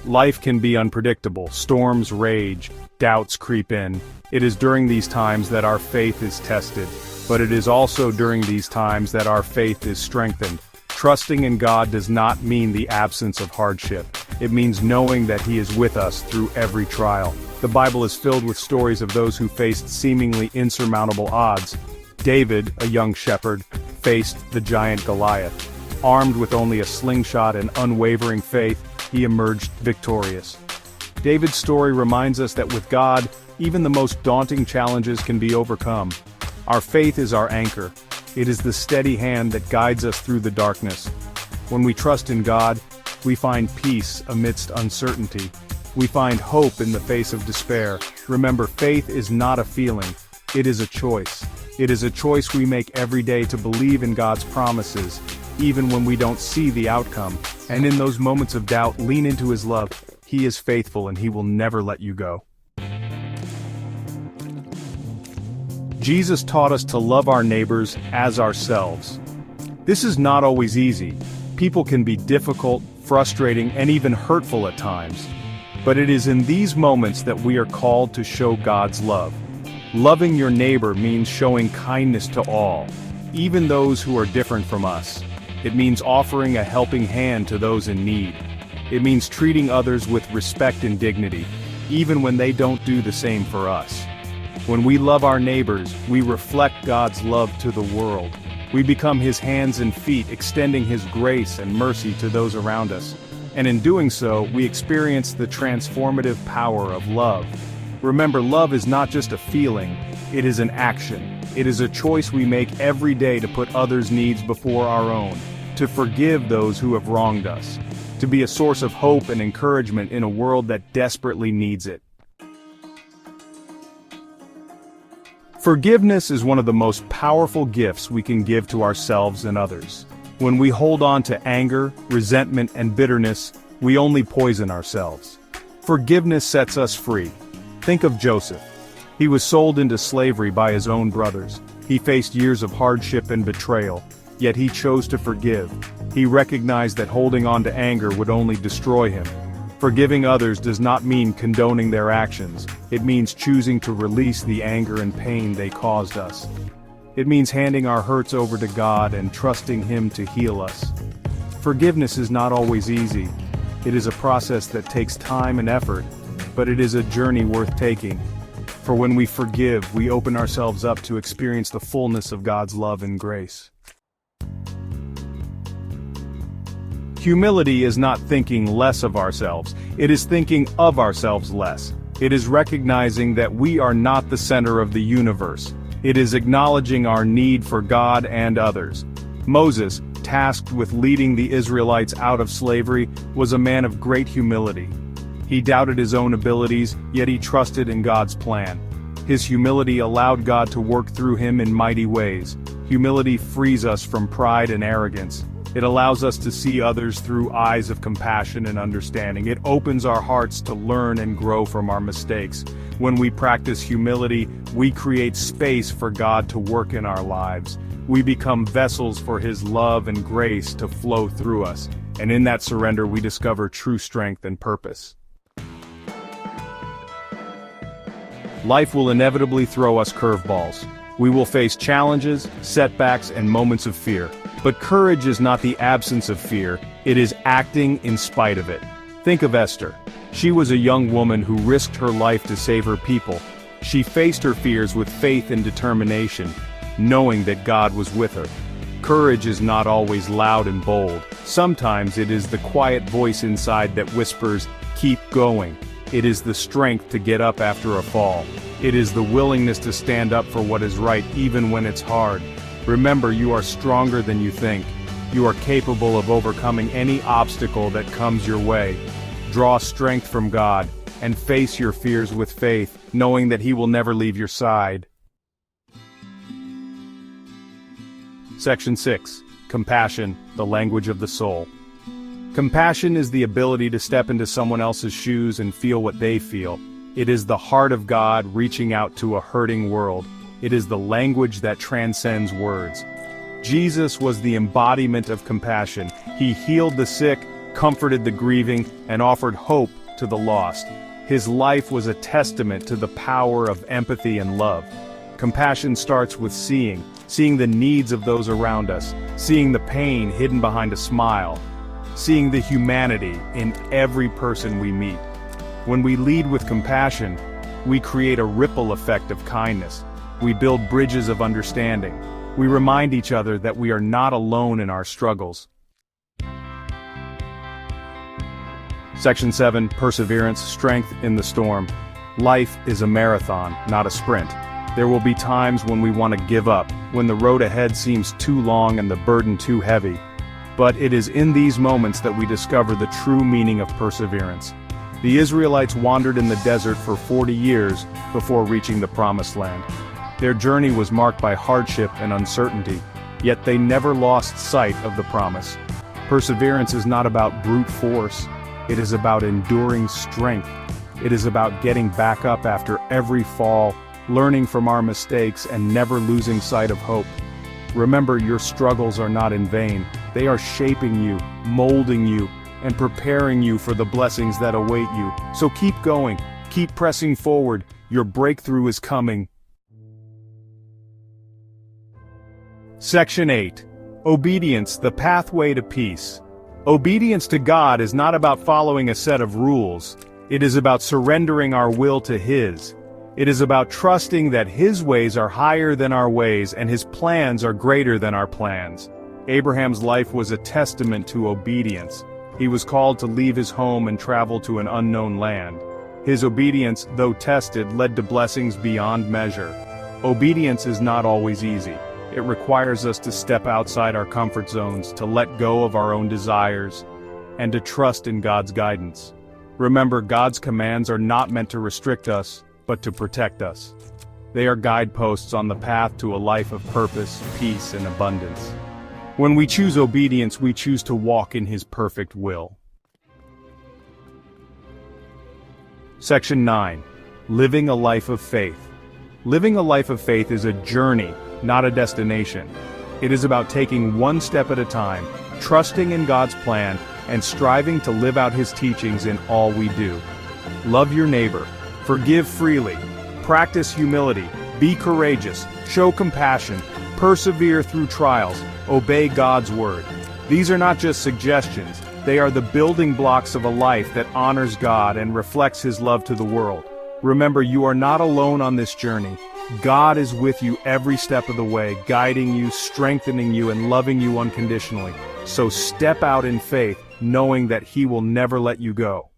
Life can be unpredictable, storms rage, doubts creep in. It is during these times that our faith is tested, but it is also during these times that our faith is strengthened. Trusting in God does not mean the absence of hardship. It means knowing that He is with us through every trial. The Bible is filled with stories of those who faced seemingly insurmountable odds. David, a young shepherd, faced the giant Goliath. Armed with only a slingshot and unwavering faith, he emerged victorious. David's story reminds us that with God, even the most daunting challenges can be overcome. Our faith is our anchor. It is the steady hand that guides us through the darkness. When we trust in God, we find peace amidst uncertainty. We find hope in the face of despair. Remember, faith is not a feeling. It is a choice. It is a choice we make every day to believe in God's promises, even when we don't see the outcome. And in those moments of doubt, lean into His love. He is faithful and He will never let you go. Jesus taught us to love our neighbors as ourselves. This is not always easy. People can be difficult, frustrating, and even hurtful at times. But it is in these moments that we are called to show God's love. Loving your neighbor means showing kindness to all, even those who are different from us. It means offering a helping hand to those in need. It means treating others with respect and dignity, even when they don't do the same for us. When we love our neighbors, we reflect God's love to the world. We become His hands and feet, extending His grace and mercy to those around us. And in doing so, we experience the transformative power of love. Remember, love is not just a feeling, it is an action. It is a choice we make every day to put others' needs before our own, to forgive those who have wronged us, to be a source of hope and encouragement in a world that desperately needs it. Forgiveness is one of the most powerful gifts we can give to ourselves and others. When we hold on to anger, resentment, and bitterness, we only poison ourselves. Forgiveness sets us free. Think of Joseph. He was sold into slavery by his own brothers. He faced years of hardship and betrayal, yet he chose to forgive. He recognized that holding on to anger would only destroy him. Forgiving others does not mean condoning their actions. It means choosing to release the anger and pain they caused us. It means handing our hurts over to God and trusting Him to heal us. Forgiveness is not always easy. It is a process that takes time and effort, but it is a journey worth taking. For when we forgive, we open ourselves up to experience the fullness of God's love and grace. Humility is not thinking less of ourselves, it is thinking of ourselves less. It is recognizing that we are not the center of the universe. It is acknowledging our need for God and others. Moses, tasked with leading the Israelites out of slavery, was a man of great humility. He doubted his own abilities, yet he trusted in God's plan. His humility allowed God to work through him in mighty ways. Humility frees us from pride and arrogance. It allows us to see others through eyes of compassion and understanding. It opens our hearts to learn and grow from our mistakes. When we practice humility, we create space for God to work in our lives. We become vessels for His love and grace to flow through us. And in that surrender, we discover true strength and purpose. Life will inevitably throw us curveballs. We will face challenges, setbacks, and moments of fear. But courage is not the absence of fear, it is acting in spite of it. Think of Esther. She was a young woman who risked her life to save her people. She faced her fears with faith and determination, knowing that God was with her. Courage is not always loud and bold. Sometimes it is the quiet voice inside that whispers, "Keep going." It is the strength to get up after a fall. It is the willingness to stand up for what is right even when it's hard. Remember, you are stronger than you think. You are capable of overcoming any obstacle that comes your way. Draw strength from God, and face your fears with faith, knowing that He will never leave your side. Section 6. Compassion, the language of the soul. Compassion is the ability to step into someone else's shoes and feel what they feel. It is the heart of God reaching out to a hurting world. It is the language that transcends words. Jesus was the embodiment of compassion. He healed the sick, comforted the grieving, and offered hope to the lost. His life was a testament to the power of empathy and love. Compassion starts with seeing the needs of those around us, seeing the pain hidden behind a smile, seeing the humanity in every person we meet. When we lead with compassion, we create a ripple effect of kindness. We build bridges of understanding. We remind each other that we are not alone in our struggles. Section 7, Perseverance, Strength in the Storm. Life is a marathon, not a sprint. There will be times when we want to give up, when the road ahead seems too long and the burden too heavy. But it is in these moments that we discover the true meaning of perseverance. The Israelites wandered in the desert for 40 years before reaching the Promised Land. Their journey was marked by hardship and uncertainty, yet they never lost sight of the promise. Perseverance is not about brute force. It is about enduring strength. It is about getting back up after every fall, learning from our mistakes, and never losing sight of hope. Remember, your struggles are not in vain. They are shaping you, molding you, and preparing you for the blessings that await you. So keep going, keep pressing forward. Your breakthrough is coming. Section 8. Obedience, the pathway to peace. Obedience to God is not about following a set of rules. It is about surrendering our will to His. It is about trusting that His ways are higher than our ways and His plans are greater than our plans. Abraham's life was a testament to obedience. He was called to leave his home and travel to an unknown land. His obedience, though tested, led to blessings beyond measure. Obedience is not always easy. It requires us to step outside our comfort zones, to let go of our own desires, and to trust in God's guidance. Remember, God's commands are not meant to restrict us, but to protect us. They are guideposts on the path to a life of purpose, peace, and abundance. When we choose obedience, we choose to walk in His perfect will. Section 9. Living a life of faith. Living a life of faith is a journey, not a destination. It is about taking one step at a time, trusting in God's plan, and striving to live out His teachings in all we do. Love your neighbor. Forgive freely. Practice humility. Be courageous. Show compassion. Persevere through trials. Obey God's word. These are not just suggestions. They are the building blocks of a life that honors God and reflects His love to the world. Remember, you are not alone on this journey. God is with you every step of the way, guiding you, strengthening you, and loving you unconditionally. So step out in faith, knowing that He will never let you go.